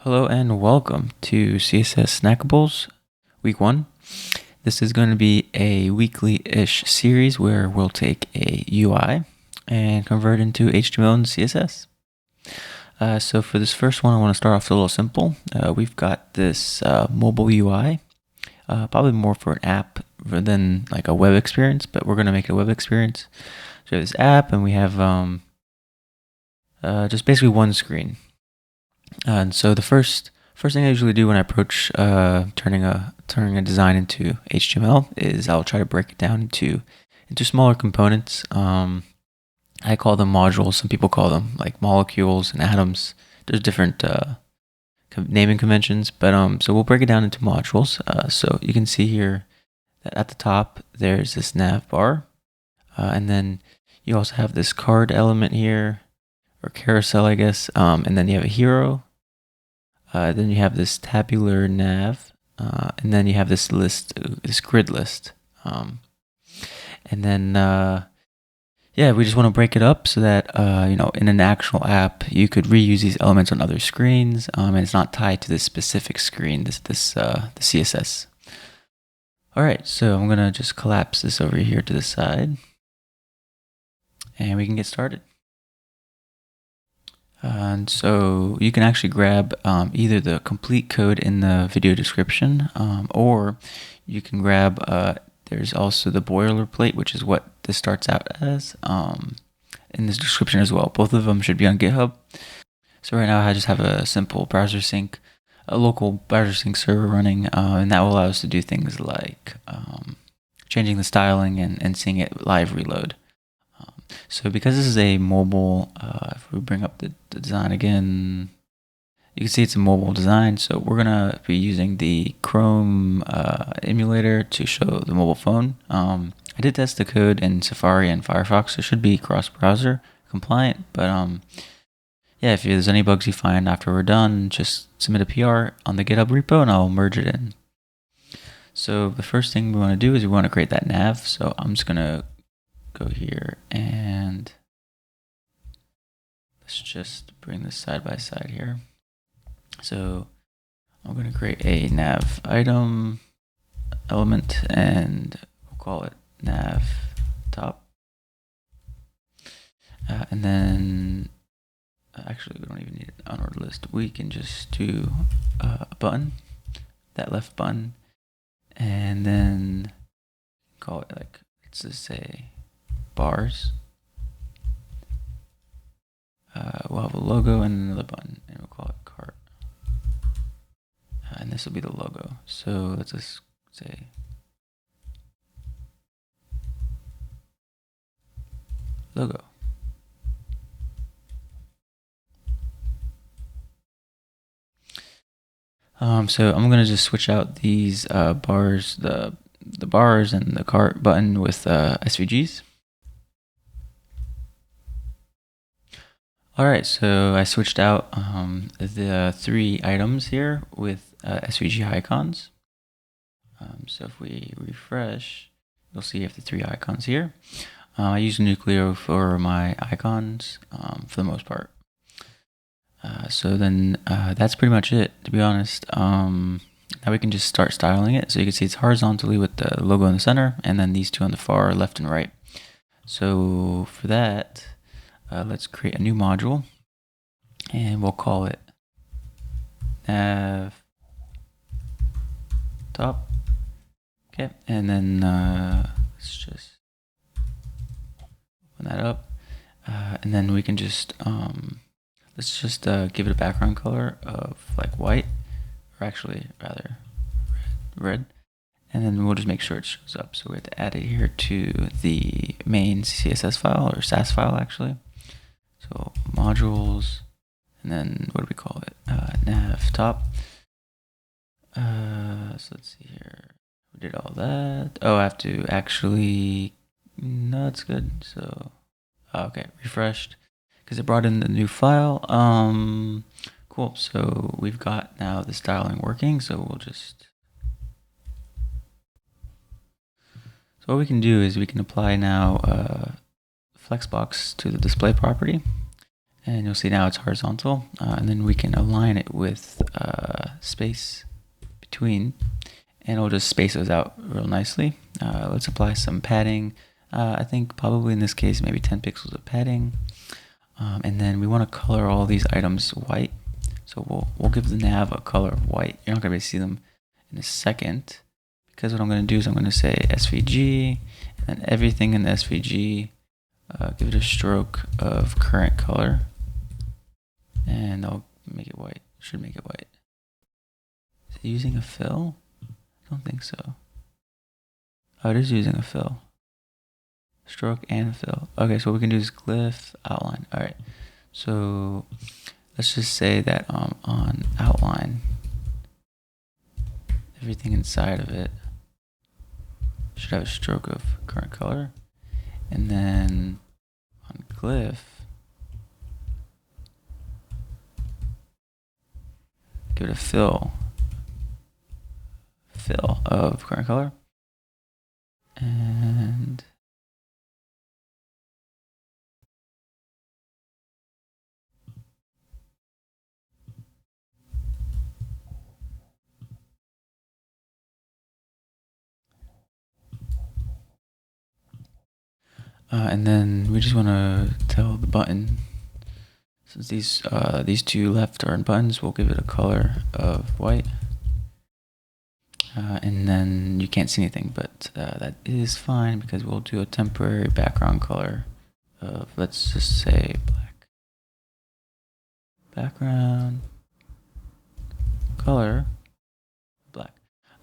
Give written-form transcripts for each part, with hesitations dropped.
Hello and welcome to CSS Snackables week 1. This is going to be a weekly-ish series where we'll take a UI and convert it into HTML and CSS. So for this first one, I want to start off a little simple. We've got this mobile UI, probably more for an app than like a web experience, but we're going to make it a web experience. So we have this app and we have just basically one screen. And so the first thing I usually do when I approach turning a design into HTML is I'll try to break it down into smaller components. I call them modules. Some people call them like molecules and atoms. There's different naming conventions, but so we'll break it down into modules. So you can see here that at the top there's this nav bar, and then you also have this card element here, or carousel, I guess, and then you have a hero. Then you have this tabular nav, and then you have this list, this grid list. And then, we just want to break it up so that, in an actual app, you could reuse these elements on other screens, and it's not tied to this specific screen, the CSS. All right, so I'm going to just collapse this over here to the side, and we can get started. And so you can actually grab either the complete code in the video description, or you can grab, there's also the boilerplate, which is what this starts out as, in this description as well. Both of them should be on GitHub. So right now I just have a simple browser sync, a local browser sync server running, and that will allow us to do things like changing the styling and seeing it live reload. So because this is a mobile, if we bring up the design again, you can see it's a mobile design. So we're going to be using the Chrome emulator to show the mobile phone. I did test the code in Safari and Firefox, so it should be cross-browser compliant. But if there's any bugs you find after we're done, just submit a PR on the GitHub repo and I'll merge it in. So the first thing we want to do is we want to create that nav. So I'm just going to go here and let's just bring this side by side here. So I'm going to create a nav item element and we'll call it nav top. And then actually we don't even need an unordered list. We can just do a button, that left button, and then call it like, let's just say bars. We'll have a logo and another button, and we'll call it cart. And this will be the logo. So let's just say logo. So I'm gonna just switch out these bars, the bars and the cart button with SVGs. All right, so I switched out the 3 items here with SVG icons. So if we refresh, you'll see you have the 3 icons here. I use Nucleo for my icons for the most part. So then that's pretty much it, to be honest. Now we can just start styling it. So you can see it's horizontally with the logo in the center, and then these 2 on the far left and right. So for that, let's create a new module, and we'll call it nav top. Okay, and then let's just open that up, and then we can just let's just give it a background color of like white, or actually rather red, and then we'll just make sure it shows up. So we have to add it here to the main CSS file, or SAS file actually. So modules, and then what do we call it? Nav top. So let's see here. We did all that. Oh, I have to actually. No, that's good. So okay, refreshed because it brought in the new file. Cool. So we've got now the styling working. So we'll just. So what we can do is we can apply now Flexbox to the display property. And you'll see now it's horizontal, and then we can align it with space between, and it'll just space those out real nicely. Let's apply some padding. I think probably in this case maybe 10 pixels of padding, and then we want to color all these items white. So we'll give the nav a color of white. You're not going to be able to see them in a second, because what I'm going to do is I'm going to say SVG, and then everything in the SVG, give it a stroke of current color, and I'll make it white. Should make it white. Is it using a fill? I don't think so. Oh, it is using a fill. Stroke and fill. Okay, so what we can do is glyph outline. All right. So let's just say that on outline, everything inside of it should have a stroke of current color, and then on glyph, give it a fill of current color, and then we just want to tell the button, since these two left are in buttons, we'll give it a color of white. And then you can't see anything, but that is fine, because we'll do a temporary background color of, let's just say, black. Background color black.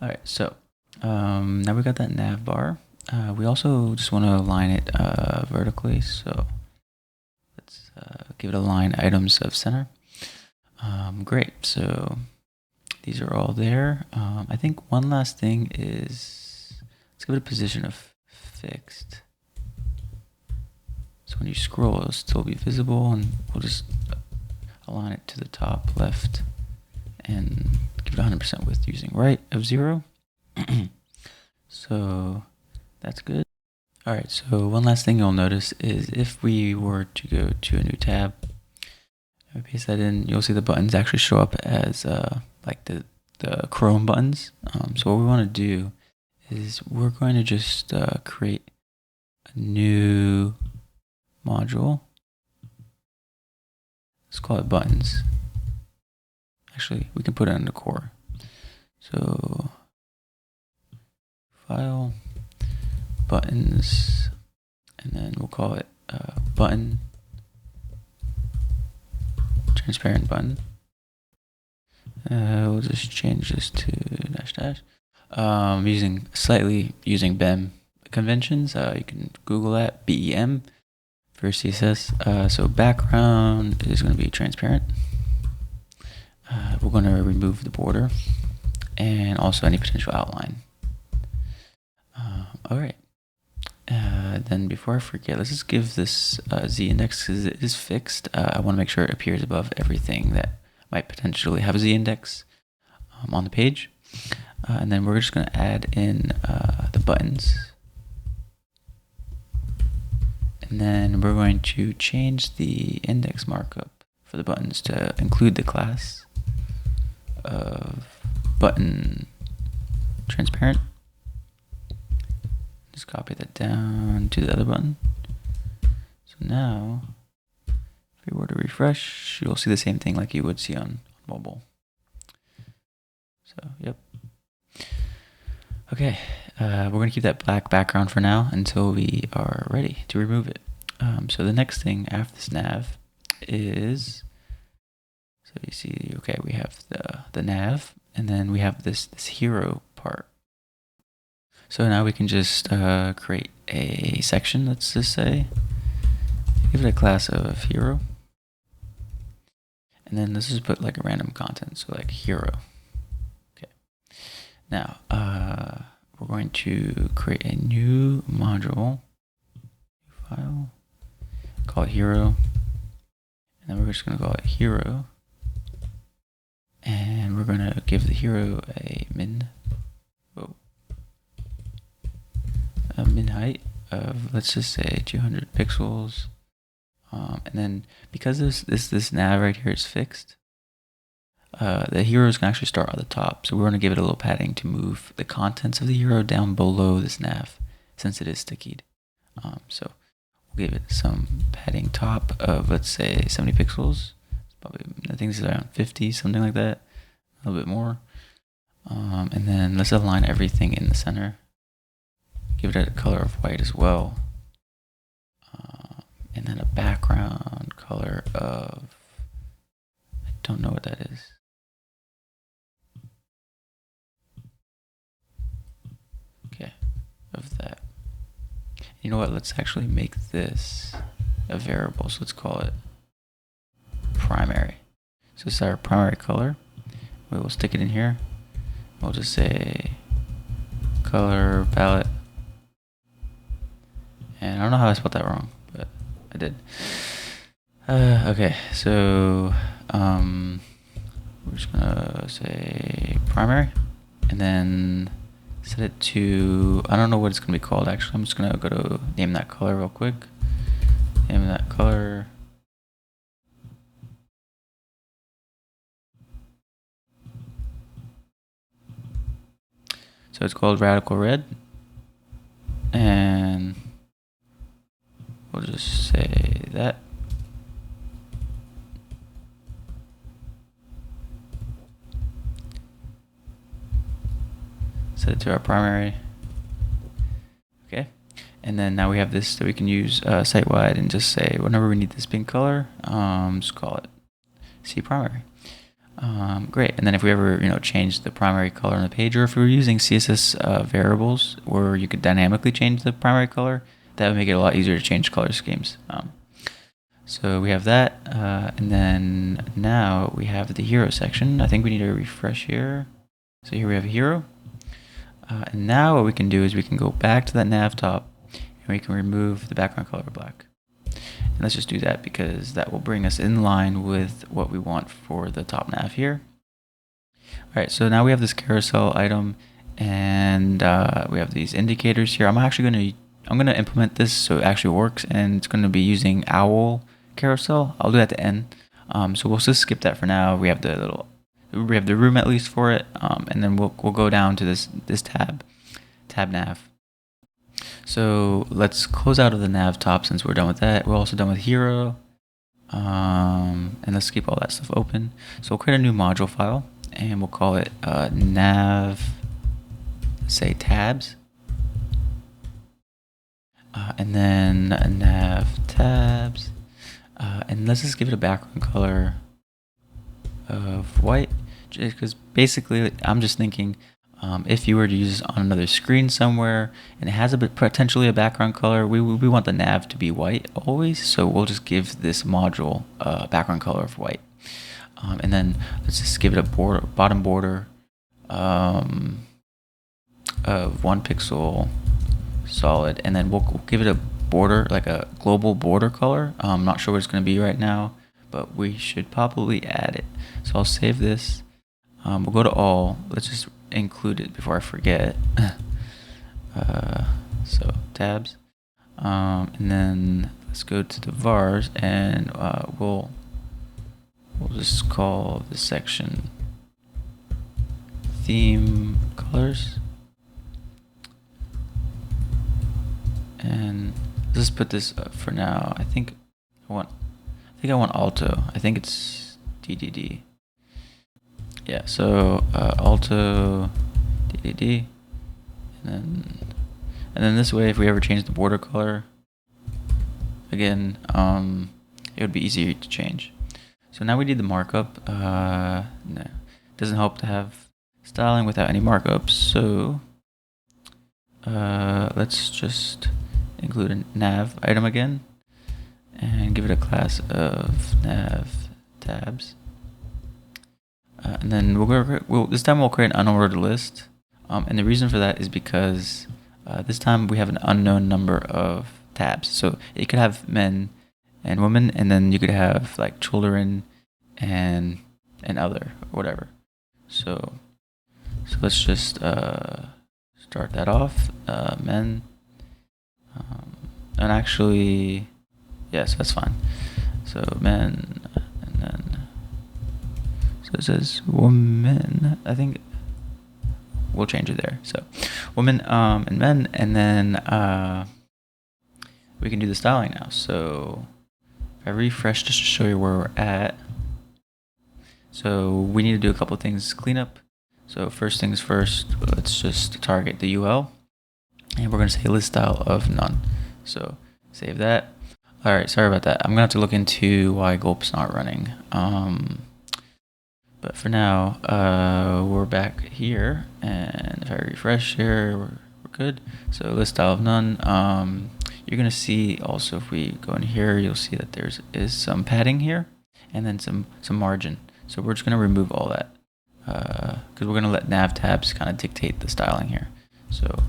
All right, so now we got that nav bar. We also just want to align it vertically, so let's give it align items of center. Great, so these are all there. I think one last thing is, let's give it a position of fixed. So when you scroll, it'll still be visible, and we'll just align it to the top left and give it 100% width using right of 0. So that's good. All right, so one last thing you'll notice is if we were to go to a new tab, I paste that in, you'll see the buttons actually show up as like the Chrome buttons. So what we want to do is we're going to just create a new module. Let's call it buttons. Actually, we can put it in the core. So file, buttons, and then we'll call it button, transparent button. We'll just change this to -- using BEM conventions. You can Google that, BEM for CSS. So background is going to be transparent. We're going to remove the border and also any potential outline. All right. Then before I forget, let's just give this Z index, because it is fixed. I want to make sure it appears above everything that might potentially have a Z index on the page. And then we're just going to add in the buttons. And then we're going to change the index markup for the buttons to include the class of button transparent. Just copy that down to the other button. So now, if we were to refresh, you'll see the same thing like you would see on mobile. So, yep. Okay, we're going to keep that black background for now until we are ready to remove it. So the next thing after this nav is, so you see, okay, we have the nav, and then we have this hero part. So now we can just create a section, let's just say, give it a class of hero, and then let's just put like a random content, so like hero. Okay. Now we're going to create a new module, file, call it hero, and then we're just going to call it hero, and we're going to give the hero a min height of, let's just say 200 pixels, And then because this nav right here is fixed, the heroes can actually start at the top. So we're going to give it a little padding to move the contents of the hero down below this nav, since it is stickied. So we'll give it some padding top of, let's say, 70 pixels. Probably, I think this is around 50, something like that. A little bit more. And then let's align everything in the center. Give it a color of white as well. And then a background color of, I don't know what that is. Okay, of that. You know what, let's actually make this a variable. So let's call it primary. So this is our primary color. We will stick it in here. We'll just say color palette. And I don't know how I spelled that wrong, but I did. Okay, so we're just gonna say primary, and then set it to, I don't know what it's gonna be called actually. I'm just gonna go to name that color real quick. Name that color. So it's called radical red, and we'll just say that. Set it to our primary. Okay, and then now we have this that we can use site-wide and just say whenever we need this pink color, just call it C primary. Great, and then if we ever change the primary color on the page, or if we were using CSS variables where you could dynamically change the primary color, that would make it a lot easier to change color schemes. So we have that, and then now we have the hero section. I think we need to refresh here. So here we have a hero. And now what we can do is we can go back to that nav top, and we can remove the background color black. And let's just do that because that will bring us in line with what we want for the top nav here. All right, so now we have this carousel item, and we have these indicators here. I'm gonna implement this so it actually works, and it's gonna be using owl carousel. I'll do that at the end. So we'll just skip that for now. We have the room at least for it, and then we'll go down to this tab nav. So let's close out of the nav top since we're done with that. We're also done with hero, and let's keep all that stuff open. So we'll create a new module file, and we'll call it nav, say tabs, and then nav tabs, and let's just give it a background color of white, because basically I'm just thinking if you were to use this on another screen somewhere and it has potentially a background color, we want the nav to be white always, so we'll just give this module a background color of white, and then let's just give it a bottom border of 1 pixel solid, and then we'll give it a border, like a global border color. I'm not sure what it's going to be right now, but we should probably add it. So I'll save this. We'll go to all. Let's just include it before I forget. So tabs, and then let's go to the vars, and we'll just call this section theme colors, and let's just put this up for now. I think I want alto. I think it's DDD. Yeah, so alto DDD, and then this way, if we ever change the border color again, it would be easier to change. So now we need the markup. No, it doesn't help to have styling without any markups. So let's just include a nav item again, and give it a class of nav tabs. And then this time we'll create an unordered list. And the reason for that is because this time we have an unknown number of tabs. So it could have men and women, and then you could have like children and other, or whatever. So let's just start that off, men. And actually, Yes, that's fine. So men, and then so it says women. I think we'll change it there. So women and men, and then we can do the styling now. So if I refresh just to show you where we're at. So we need to do a couple things. Cleanup. So first things first, let's just target the UL, and we're going to say list style of none. So save that. All right, sorry about that. I'm gonna have to look into why Gulp's not running. But for now, we're back here, and if I refresh here, we're good. So list style of none. You're gonna see also if we go in here, you'll see that is some padding here, and then some margin. So we're just gonna remove all that because we're gonna let nav tabs kind of dictate the styling here. So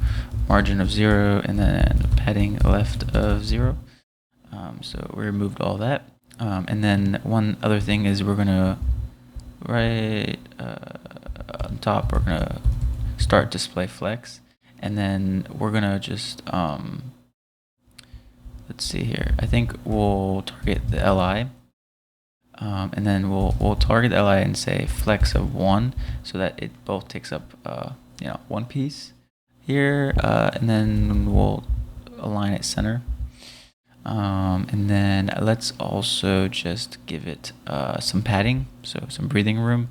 margin of 0, and then padding left of 0. So we removed all that. And then one other thing is we're gonna right on top, we're gonna start display flex, and then we're gonna just let's see here. I think we'll target the li, and then we'll target the li and say flex of 1, so that it both takes up one piece here, and then we'll align it center. And then let's also just give it some padding, so some breathing room.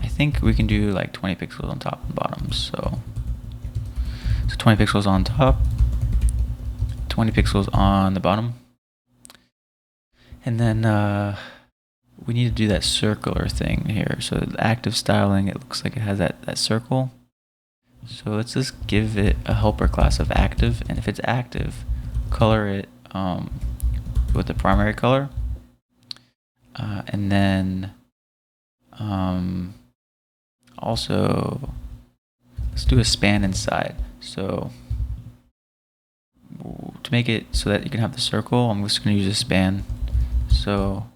I think we can do like 20 pixels on top and bottom. So 20 pixels on top, 20 pixels on the bottom. And then we need to do that circular thing here. So the active styling, it looks like it has that circle. So let's just give it a helper class of active, and if it's active, color it with the primary color, and then also let's do a span inside. So to make it so that you can have the circle, I'm just going to use a span. So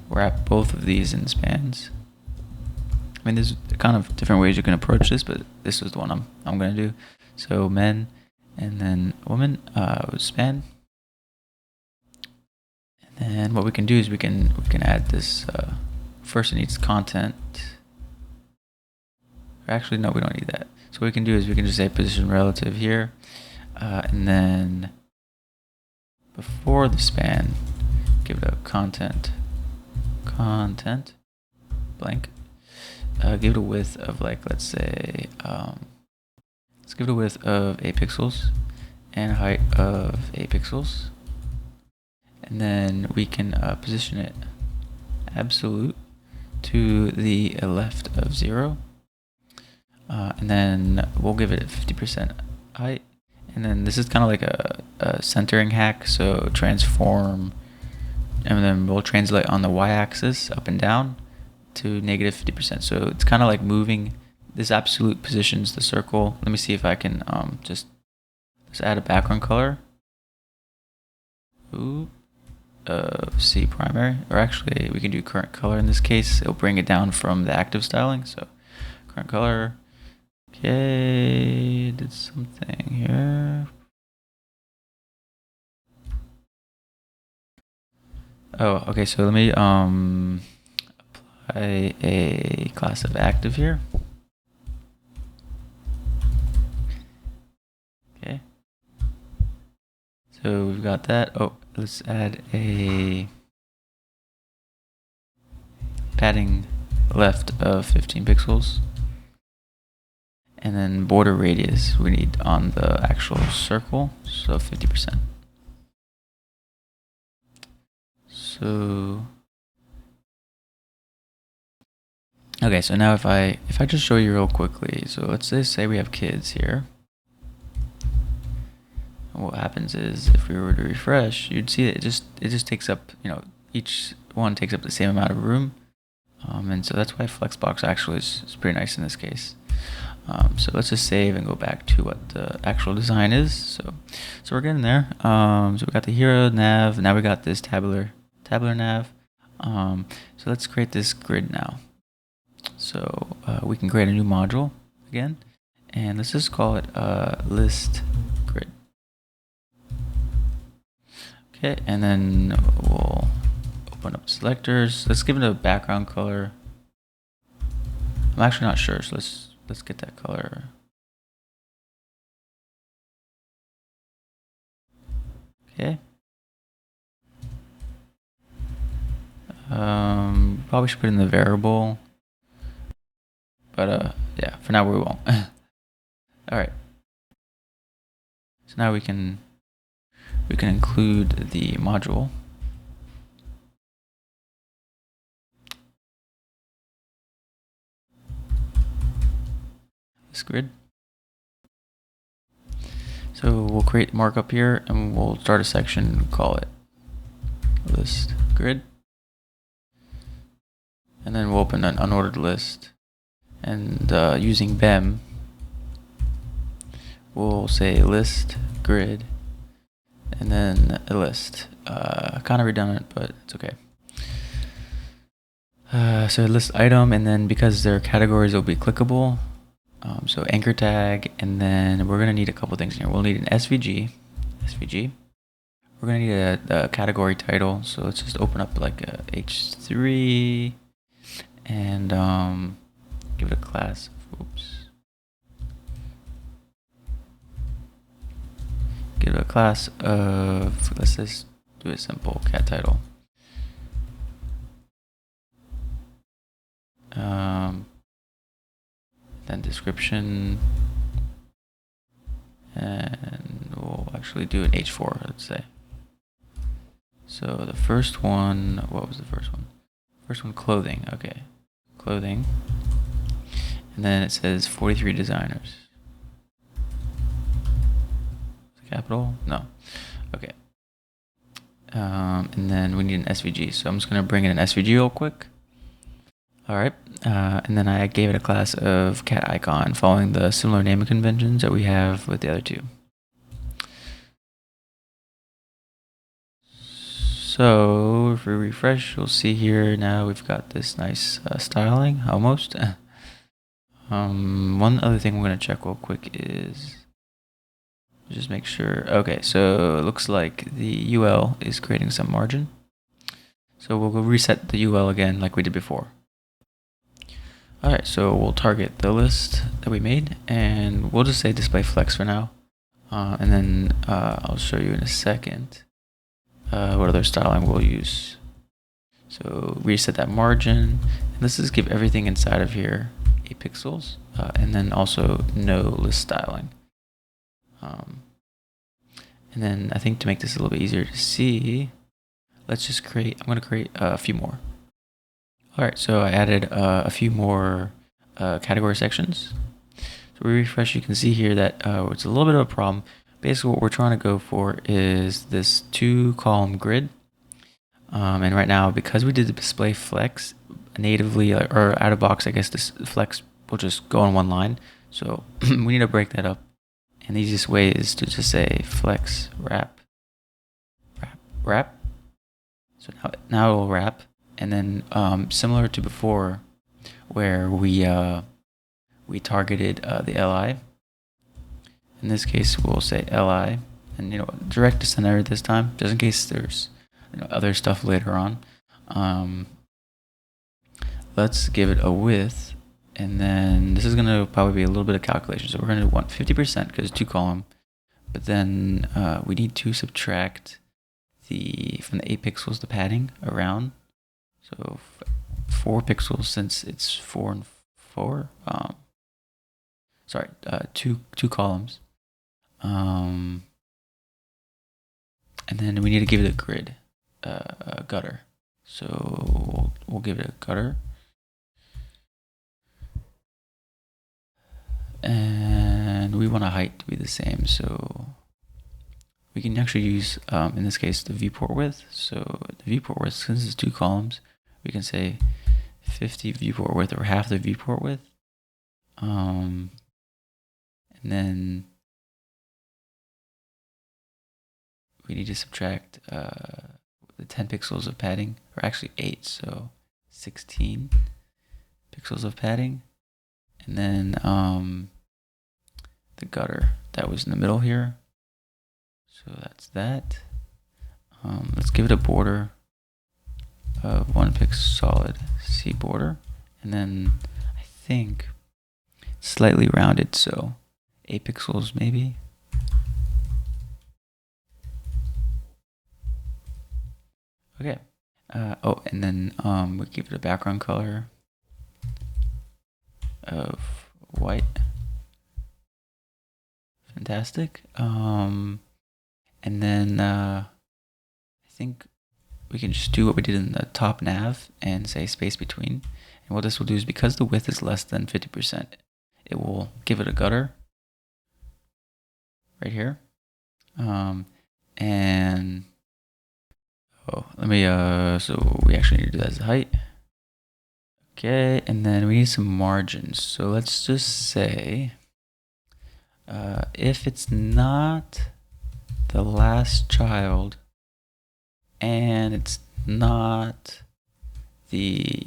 wrap both of these in spans. I mean, there's kind of different ways you can approach this, but this is the one I'm going to do. So men, and then woman, span. And then what we can do is we can add this. First, it needs content. Or actually, no, we don't need that. So what we can do is we can just say position relative here, and then before the span, give it a content blank. Give it a width of, like, let's say, let's give it a width of 8 pixels and a height of 8 pixels. And then we can position it absolute to the left of 0. And then we'll give it 50% height. And then this is kind of like a centering hack. So transform, and then we'll translate on the y-axis up and down to negative 50%. So it's kind of like moving. This absolute positions the circle. Let me see if I can just add a background color. C primary, or actually we can do current color in this case. It'll bring it down from the active styling. So current color. Okay, did something here. Oh, okay. So let me apply a class of active here. Okay. So we've got that. Oh, let's add a padding left of 15 pixels. And then border radius we need on the actual circle, so 50%. So okay, so now if I just show you real quickly, so let's just say we have kids here. And what happens is if we were to refresh, you'd see that it just takes up, each one takes up the same amount of room. And so that's why Flexbox actually is pretty nice in this case. So let's just save and go back to what the actual design is. So we're getting there. So we got the hero nav. Now we got this tabular nav. So let's create this grid now. So we can create a new module again, and let's just call it list grid. Okay, and then we'll open up selectors. Let's give it a background color. I'm actually not sure, so let's get that color. Okay. Probably should put in the variable, but yeah, for now we won't. All right. So now we can include the module. This grid. So we'll create markup here, and we'll start a section and call it list grid. And then we'll open an unordered list, and using BEM, we'll say list grid, and then a list. Kind of redundant, but it's okay. So list item, and then because their categories will be clickable, so anchor tag, and then we're gonna need a couple things here. We'll need an SVG. We're gonna need a category title. So let's just open up like a H3, and give it a class. Oops. Give it a class of, let's just do a simple cat title. Then description, and we'll actually do an H4, let's say. So the first one, what was the first one? First one, clothing. Okay, clothing. And then it says 43 designers. Capital? No. Okay. And then we need an SVG. So I'm just going to bring in an SVG real quick. All right. And then I gave it a class of cat icon following the similar naming conventions that we have with the other two. So if we refresh, you'll see here now we've got this nice styling, almost. One other thing we're going to check real quick is just make sure. Okay, so it looks like the UL is creating some margin. So we'll reset the UL again like we did before. All right, so we'll target the list that we made, and we'll just say display flex for now. And then I'll show you in a second what other styling we'll use. So reset that margin, and let's just give everything inside of here 8 pixels, and then also no list styling. And then I think to make this a little bit easier to see, let's just create, I'm going to create a few more. All right, so I added a few more category sections. So we refresh, you can see here that it's a little bit of a problem. Basically what we're trying to go for is this 2-column grid. And right now, because we did the display flex natively, or out of box, I guess this flex will just go on one line. So we need to break that up. And the easiest way is to just say flex wrap. So now it will wrap. And then similar to before, where we targeted the LI. In this case, we'll say LI, and direct to center this time, just in case there's other stuff later on. Let's give it a width, and then this is going to probably be a little bit of calculation. So we're going to want 50% because it's 2-column, but then we need to subtract from the 8 pixels the padding around. So 4 pixels since it's 4 and 4. Sorry, two columns. And then we need to give it a grid, a gutter. So we'll give it a gutter. And we want a height to be the same. So we can actually use, in this case, the viewport width. So the viewport width, since it's 2 columns, we can say 50 viewport width, or half the viewport width. And then we need to subtract the 10 pixels of padding, or actually 8, so 16 pixels of padding. And then the gutter that was in the middle here. So that's that. Let's give it a border of 1 pixel solid C border, and then I think slightly rounded, so 8 pixels maybe. Okay. Oh, and then we give it a background color of white. Fantastic. And then I think we can just do what we did in the top nav and say space between. And what this will do is, because the width is less than 50%, it will give it a gutter right here. And let me so we actually need to do that as a height. Okay, and then we need some margins. So let's just say if it's not the last child and it's not the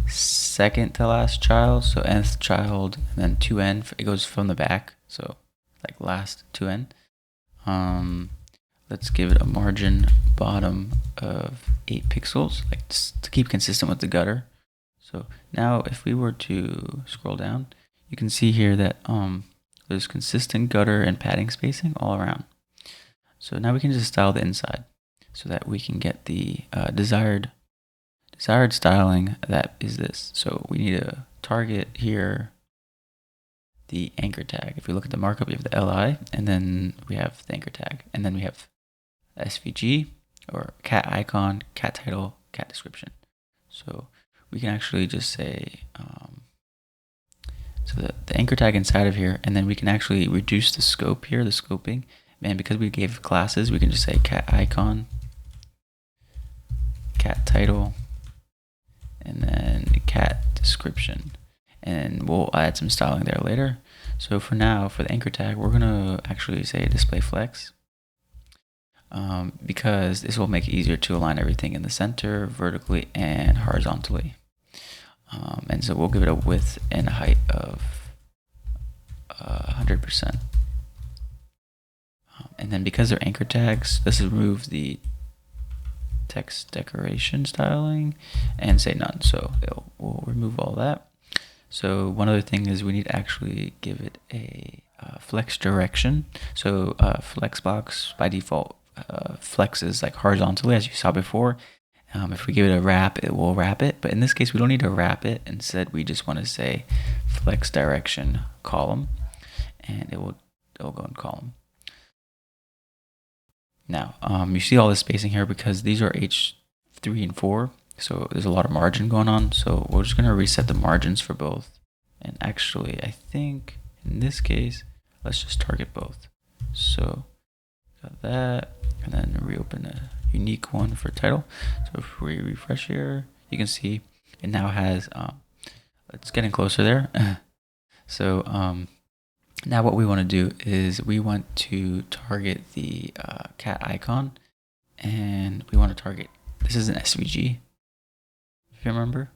second to last child, so nth child and then 2n, it goes from the back, so like last 2n. Let's give it a margin bottom of 8 pixels, like to keep consistent with the gutter. So now if we were to scroll down, you can see here that there's consistent gutter and padding spacing all around. So now we can just style the inside so that we can get the desired styling that is this. So we need to target here the anchor tag. If we look at the markup, we have the li, and then we have the anchor tag, and then we have SVG or cat icon, cat title, cat description. So we can actually just say so the anchor tag inside of here, and then we can actually reduce the scope here, the scoping. And because we gave classes, we can just say cat icon, cat title, and then cat description. And we'll add some styling there later. So for now, for the anchor tag, we're gonna actually say display flex, because this will make it easier to align everything in the center, vertically and horizontally. And so we'll give it a width and a height of 100%. And then because they're anchor tags, this removes the text decoration styling and say none. So we'll remove all that. So one other thing is we need to actually give it a flex direction. So Flexbox by default flexes like horizontally, as you saw before. If we give it a wrap, it will wrap it. But in this case, we don't need to wrap it. Instead, we just want to say flex direction column, and it will go in column. Now, you see all this spacing here because these are H3 and 4. So there's a lot of margin going on. So we're just going to reset the margins for both. And actually, I think in this case, let's just target both. So got that, and then reopen a unique one for title. So if we refresh here, you can see it now has, it's getting closer there. So now what we want to do is we want to target the cat icon, and we want to target, this is an SVG, if you remember.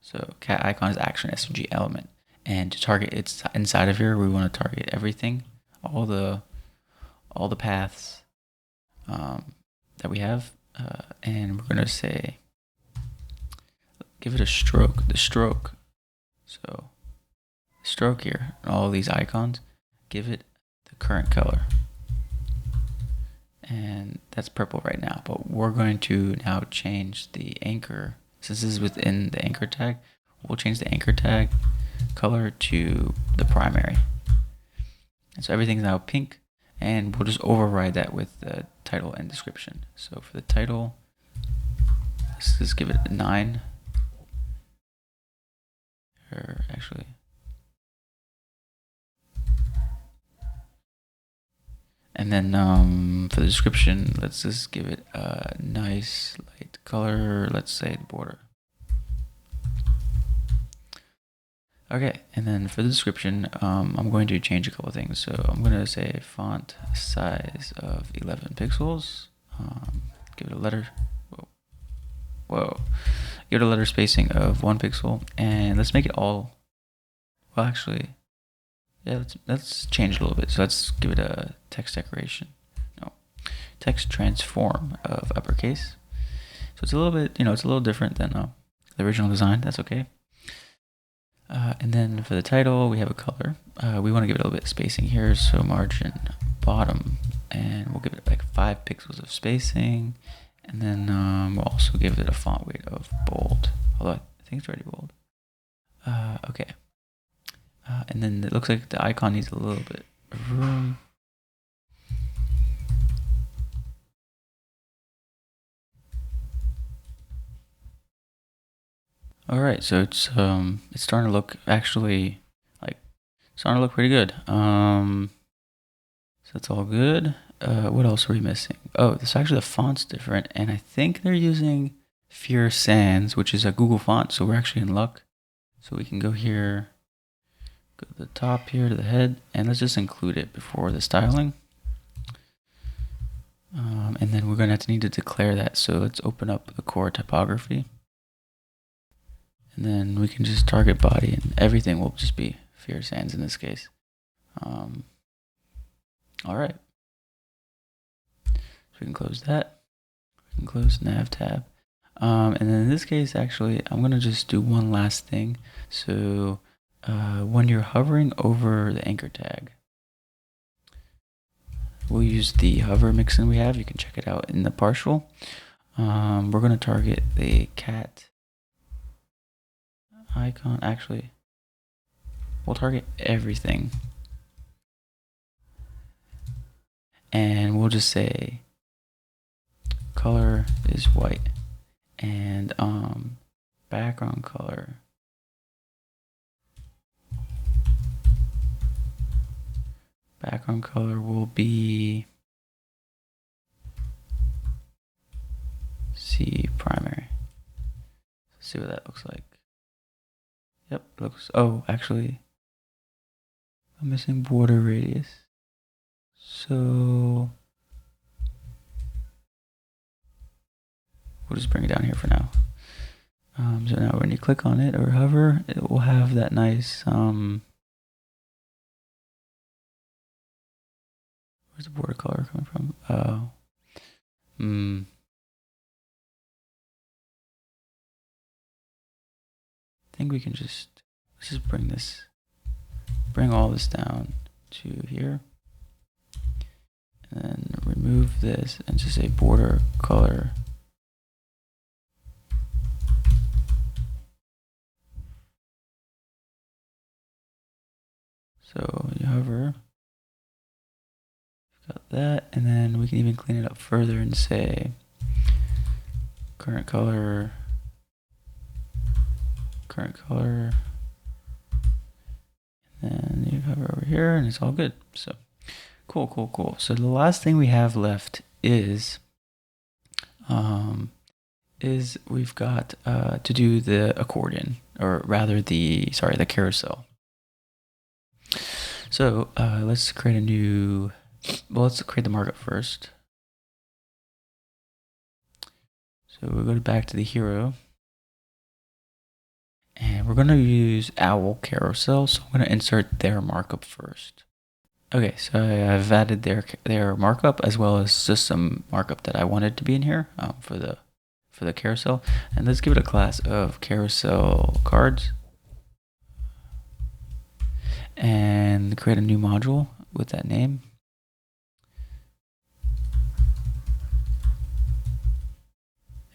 So cat icon is actually an SVG element, and to target its inside of here, we want to target everything, all the paths that we have, and we're gonna say give it a stroke, the stroke. So stroke here, all these icons, give it the current color, and that's purple right now, but we're going to now change the anchor. Since this is within the anchor tag, we'll change the anchor tag color to the primary, and so everything's now pink, and we'll just override that with the title and description. So for the title, let's just give it a 9, or actually, and then for the description, let's just give it a nice light color. Let's say the border. Okay, and then for the description, I'm going to change a couple of things. So I'm going to say font size of 11 pixels. Give it a letter. Whoa. Give it a letter spacing of 1 pixel, and let's make it all. Well, actually, Yeah, let's change it a little bit. So let's give it a text decoration. No, text transform of uppercase. So it's a little bit, it's a little different than the original design. That's okay. And then for the title, we have a color. We want to give it a little bit of spacing here. So margin bottom, and we'll give it like 5 pixels of spacing. And then we'll also give it a font weight of bold. Although I think it's already bold. Okay. And then it looks like the icon needs a little bit of room. All right, so it's starting to look actually like starting to look pretty good. So it's all good. What else are we missing? Oh, this actually the font's different, and I think they're using Fear Sans, which is a Google font. So we're actually in luck. So we can go here, go to the top here to the head, and let's just include it before the styling. And then we're gonna have to need to declare that. So let's open up the core typography. And then we can just target body, and everything will just be Fear Sans in this case. All right. So we can close that. We can close nav tab. And then in this case, actually, I'm going to just do one last thing. So when you're hovering over the anchor tag, we'll use the hover mixin we have. You can check it out in the partial. We're going to target the cat icon. Actually, we'll target everything. And we'll just say color is white, and background color will be C primary. Let's see what that looks like. Yep, looks, oh, actually, I'm missing border radius. So we'll just bring it down here for now. So now when you click on it or hover, it will have that nice, where's the border color coming from? Oh, I think we can let's just bring all this down to here. And then remove this and just say border color. So you hover, got that, and then we can even clean it up further and say current color, and then you hover over here, and it's all good. So cool. So the last thing we have left is we've got to do the accordion, or rather the carousel. So let's create a new, let's create the markup first. So we'll go back to the hero, and we're going to use owl carousel. So I'm going to insert their markup first. Okay, so I've added their markup as well as just some markup that I wanted to be in here for the carousel. And let's give it a class of carousel cards, and create a new module with that name.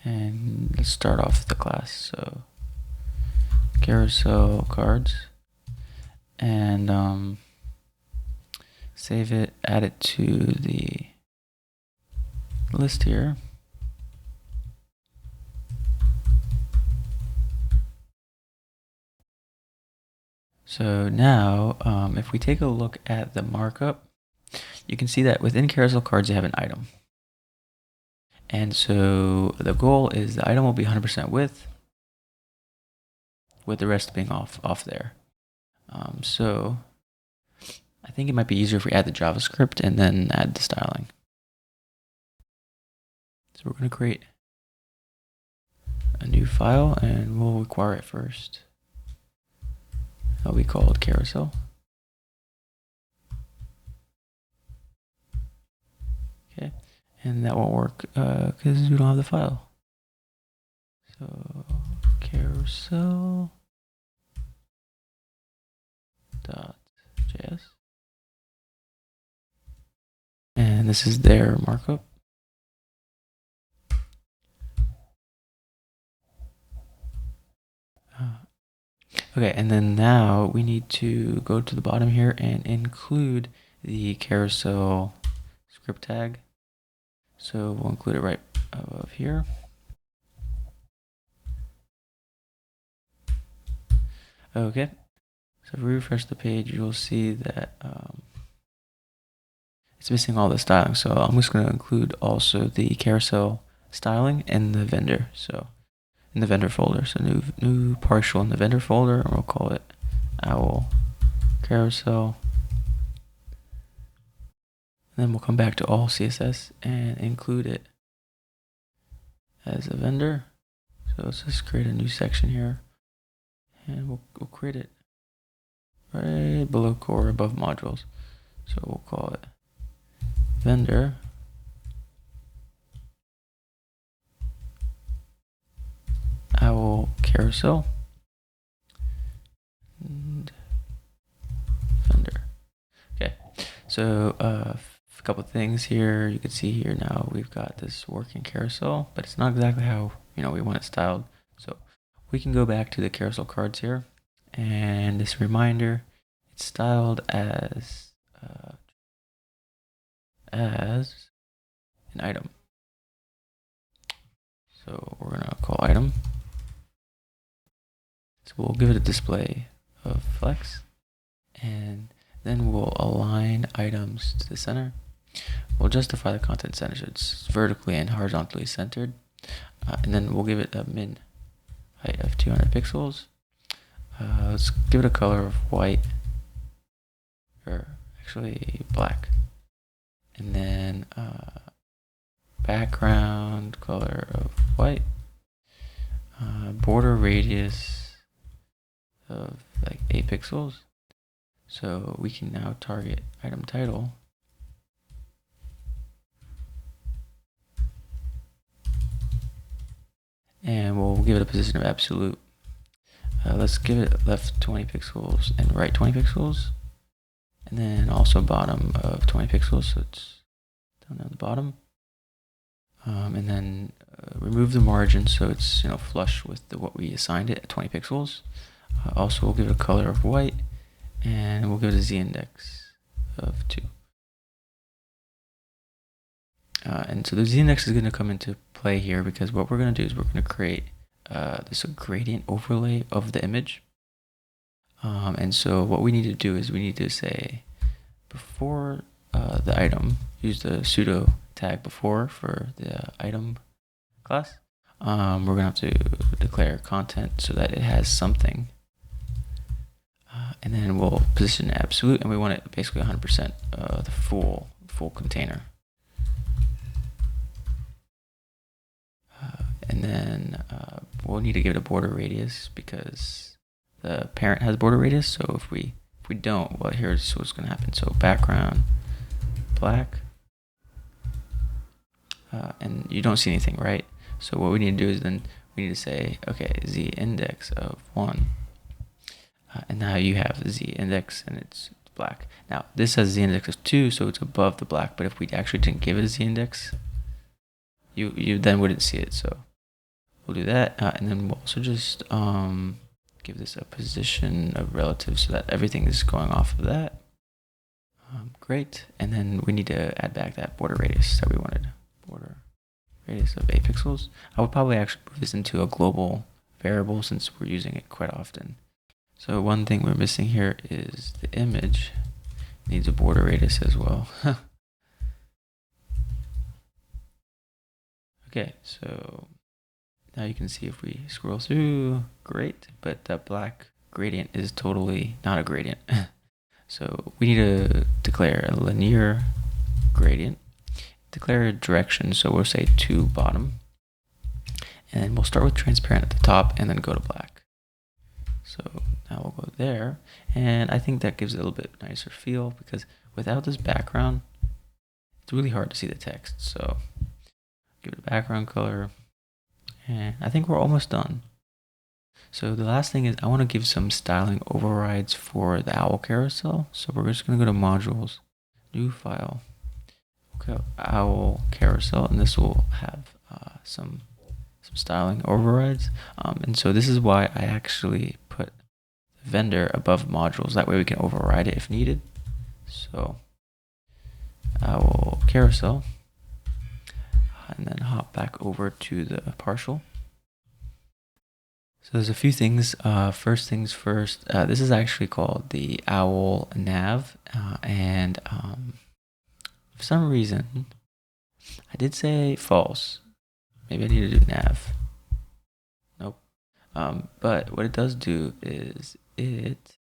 And let's start off with the class. So carousel cards, and save it, add it to the list here. So now, if we take a look at the markup, you can see that within carousel cards, you have an item. And so the goal is the item will be 100% width, with the rest being off there. So I think it might be easier if we add the JavaScript and then add the styling. So we're going to create a new file, and we'll require it first. That'll be called carousel. and that won't work because we don't have the file. So carousel .js, and this is their markup. Okay, and then now we need to go to the bottom here and include the carousel script tag. So we'll include it right above here. Okay, so if we refresh the page, you'll see that it's missing all the styling. So I'm just going to include also the carousel styling in the vendor. So in the vendor folder, so new partial in the vendor folder, and we'll call it owl carousel. And then we'll come back to all CSS and include it as a vendor. So let's just create a new section here, and we'll create it right below core above modules. So we'll call it vendor owl carousel and vendor. Okay, so a couple of things here. You can see here now we've got this working carousel, but it's not exactly how we want it styled. So we can go back to the carousel cards here, and this reminder, it's styled as an item. So we're gonna call item. So we'll give it a display of flex, and then we'll align items to the center. We'll justify the content center so it's vertically and horizontally centered, and then we'll give it a min height of 200 pixels. Let's give it a color of white, or actually black, and then background color of white, border radius of like 8 pixels. So we can now target item title, and we'll give it a position of absolute. Let's give it left 20 pixels and right 20 pixels, and then also bottom of 20 pixels, so it's down at the bottom. And then remove the margin so it's flush with what we assigned it at 20 pixels. Also, we'll give it a color of white, and we'll give it a z-index of 2. And so the z-index is going to come into play here, because what we're going to do is we're going to create this gradient overlay of the image. And so what we need to do is we need to say before the item, use the pseudo tag before for the item class. We're going to have to declare content so that it has something. And then we'll position absolute, and we want it basically 100% the full container. And then we'll need to give it a border radius because the parent has border radius. So if we don't, well, here's what's going to happen. So background black, and you don't see anything, right? So what we need to do is then we need to say, okay, z-index of 1, and now you have the z-index and it's black. Now this has z-index of 2, so it's above the black. But if we actually didn't give it a z-index, you then wouldn't see it. So we'll do that, and then we'll also just give this a position of relative so that everything is going off of that. Great, and then we need to add back that border radius that we wanted. Border radius of 8 pixels. I would probably actually move this into a global variable since we're using it quite often. So one thing we're missing here is the image needs a border radius as well. Okay, so now you can see if we scroll through, great, but that black gradient is totally not a gradient. So we need to declare a linear gradient, declare a direction, so we'll say to bottom, and we'll start with transparent at the top and then go to black. So now we'll go there, and I think that gives it a little bit nicer feel, because without this background, it's really hard to see the text. So give it a background color. And I think we're almost done. So the last thing is I want to give some styling overrides for the owl carousel. So we're just going to go to modules, new file, okay, owl carousel, and this will have some styling overrides. And so this is why I actually put vendor above modules. That way we can override it if needed. So owl carousel, and then hop back over to the partial. So there's a few things. First things first, this is actually called the owl nav, and for some reason I did say false. Maybe I need to do nav. Nope. But what it does do is it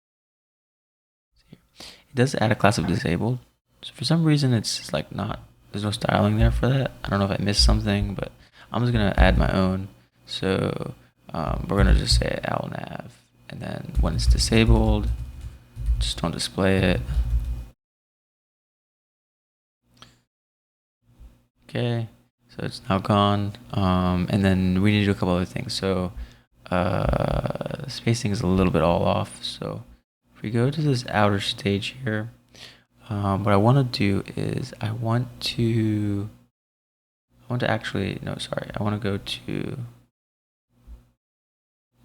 does add a class of disabled. So for some reason it's just like there's no styling there for that. I don't know if I missed something, but I'm just gonna add my own. So we're gonna just say owl nav, and then when it's disabled, just don't display it. Okay, so it's now gone. And then we need to do a couple other things. So spacing is a little bit all off. So if we go to this outer stage here, what I want to do is I want to actually, no, sorry, I want to go to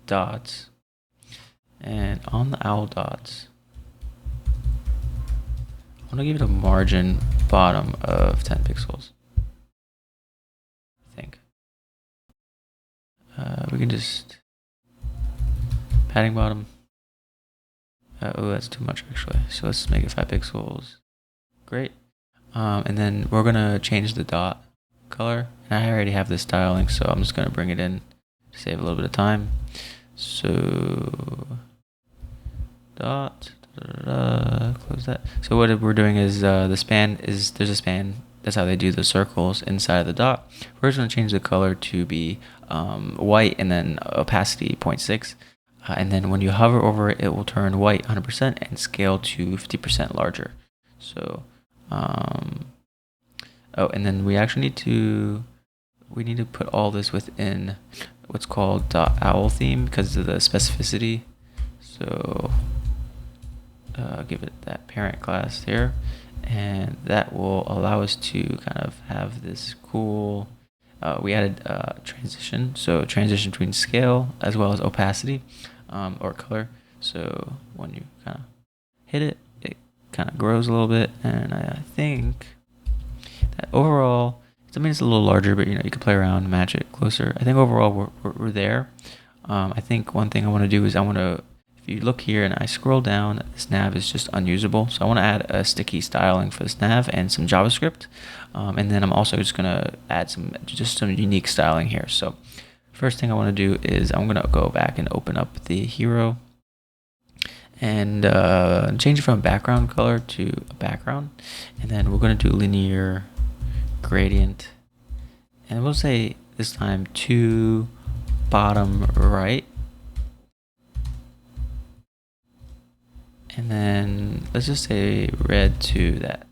dots, and on the owl dots, I want to give it a margin bottom of 10 pixels. I think we can just padding bottom. Oh, that's too much actually. So let's make it 5 pixels. Great. And then we're gonna change the dot color. And I already have this styling, so I'm just gonna bring it in to save a little bit of time. So dot, close that. So what we're doing is there's a span. That's how they do the circles inside of the dot. We're just gonna change the color to be white, and then opacity 0.6. And then when you hover over it, it will turn white 100% and scale to 50% larger. So, oh, and then we actually need to put all this within what's called owl theme because of the specificity. So, give it that parent class here, and that will allow us to kind of have this cool. We added transition, so transition between scale as well as opacity. Or color. So when you kind of hit it, it kind of grows a little bit, and I think that overall, it's a little larger, but you can play around, match it closer. I think overall we're there. I think one thing I want to do is if you look here and I scroll down, this nav is just unusable. So I want to add a sticky styling for this nav and some JavaScript, and then I'm also just gonna add some unique styling here. So first thing I want to do is I'm going to go back and open up the hero and change it from background color to a background. And then we're going to do linear gradient. And we'll say this time to bottom right. And then let's just say red to that.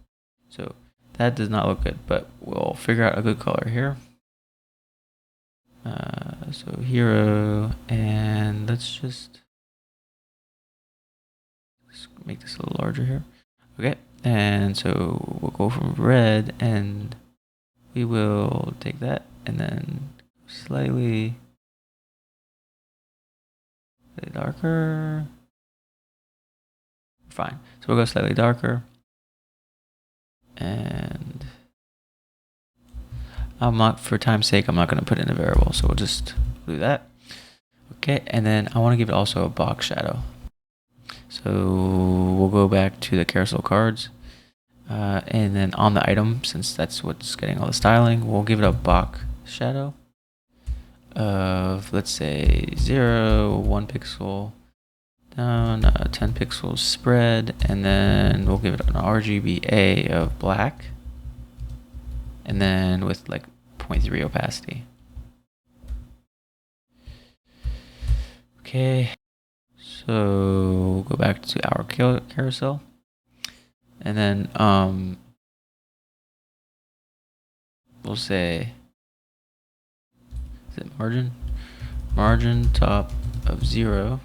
So that does not look good, but we'll figure out a good color here. So hero, and let's just make this a little larger here. Okay, and so we'll go from red, and we will take that and then slightly darker. Fine. So we'll go slightly darker, and for time's sake, I'm not going to put in a variable, so we'll just do that. Okay, and then I want to give it also a box shadow. So we'll go back to the carousel cards, and then on the item, since that's what's getting all the styling, we'll give it a box shadow of, let's say, 0, 1 pixel down, 10 pixels spread, and then we'll give it an RGBA of black, and then with like 0.3 opacity. Okay, so we'll go back to our carousel, and then we'll say is it margin top of 0.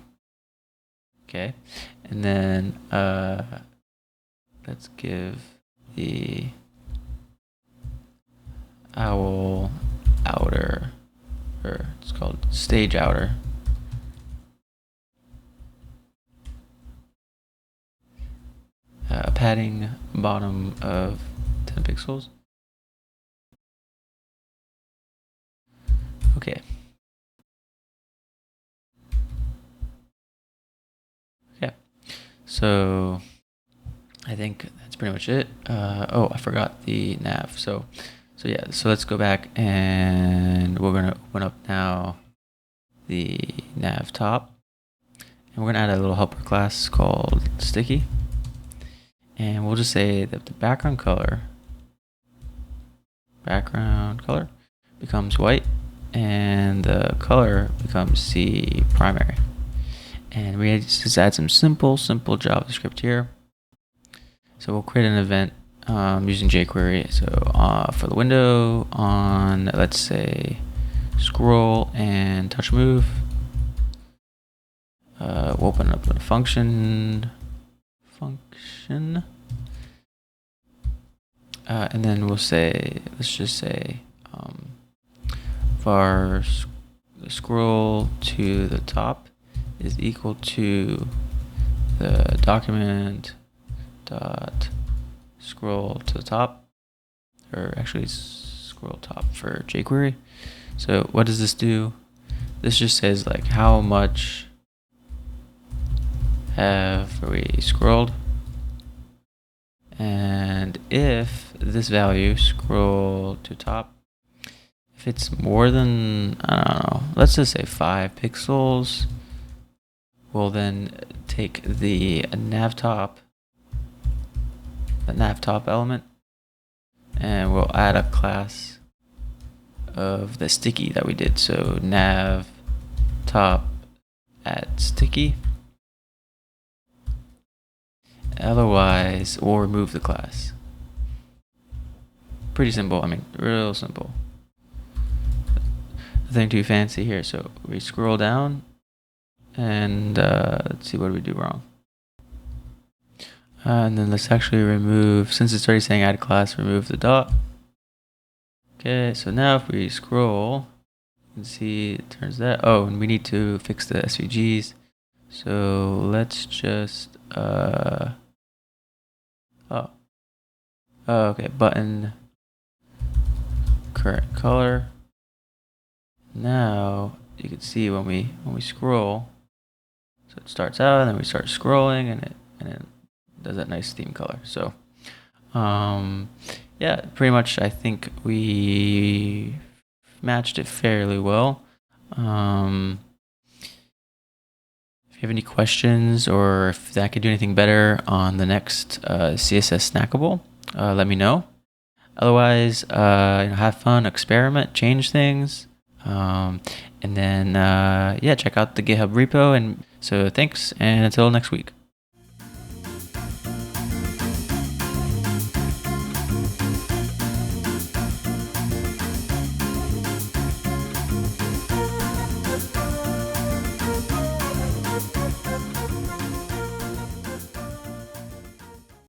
Okay, and then let's give the owl outer, or it's called stage outer, padding bottom of 10 pixels. Okay. Okay. So I think that's pretty much it. Oh, I forgot the nav. So yeah, so let's go back and we're gonna open up now the nav top, and we're gonna add a little helper class called sticky, and we'll just say that the background color becomes white, and the color becomes C primary. And we just add some simple JavaScript here. So we'll create an event using jQuery. So for the window on, let's say, scroll and touch move, we'll open up a function, and then we'll say, let's just say, var scroll to the top is equal to the document dot scroll to the top, or actually scroll top for jQuery. So what does this do? This just says like how much have we scrolled, and if this value scroll to top, if it's more than, I don't know, let's just say 5 pixels, we'll then take the nav top element, and we'll add a class of the sticky that we did. So nav top at sticky. Otherwise, we'll remove the class. Pretty simple. I mean, real simple. Nothing too fancy here. So we scroll down, and let's see, what do we do wrong? And then let's actually remove, since it's already saying add class, remove the dot. Okay, so now if we scroll, you can see it turns that. Oh, and we need to fix the SVGs. So let's just, okay, button current color. Now you can see when we scroll, so it starts out and then we start scrolling, and it does that nice theme color. So yeah, pretty much I think we matched it fairly well. If you have any questions, or if I could do anything better on the next CSS Snackable, let me know. Otherwise, have fun, experiment, change things, and then yeah, check out the GitHub repo. And so thanks, and until next week.